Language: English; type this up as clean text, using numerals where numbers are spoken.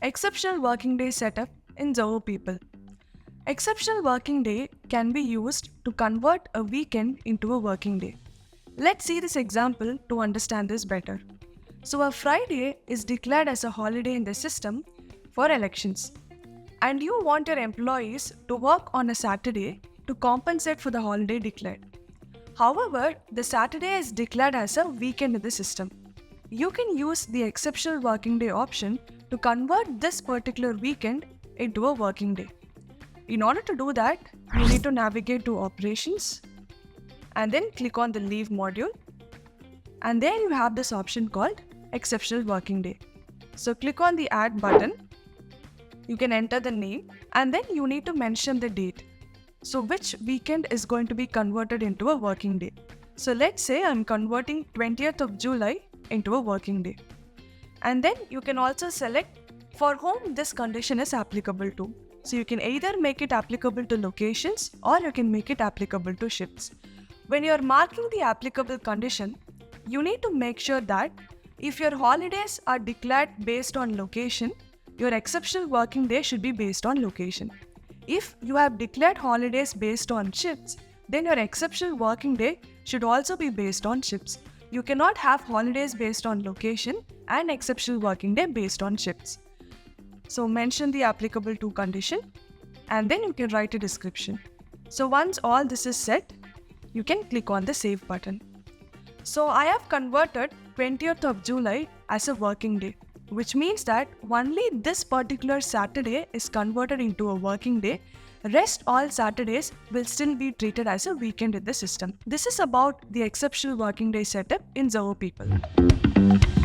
Exceptional working day setup in Zoho People. Exceptional working day can be used to convert a weekend into a working day. Let's see this example to understand this better. So, a Friday is declared as a holiday in the system for elections, and you want your employees to work on a Saturday to compensate for the holiday declared. However, the Saturday is declared as a weekend in the system. You can use the exceptional working day option to convert this particular weekend into a working day. In order to do that, you need to navigate to Operations and then click on the Leave module. And then you have this option called Exceptional Working Day. So click on the Add button. You can enter the name and then you need to mention the date. So which weekend is going to be converted into a working day? So let's say I'm converting 20th of July into a working day. And then you can also select for whom this condition is applicable to. So you can either make it applicable to locations or you can make it applicable to shifts. When you're marking the applicable condition, you need to make sure that if your holidays are declared based on location, your exceptional working day should be based on location. If you have declared holidays based on shifts, then your exceptional working day should also be based on shifts. You cannot have holidays based on location and exceptional working day based on shifts. So mention the applicable to condition and then you can write a description. So once all this is set, you can click on the Save button. So I have converted 20th of July as a working day, which means that only this particular Saturday is converted into a working day. Rest all Saturdays will still be treated as a weekend in the system. This is about the exceptional working day setup in Zoho People.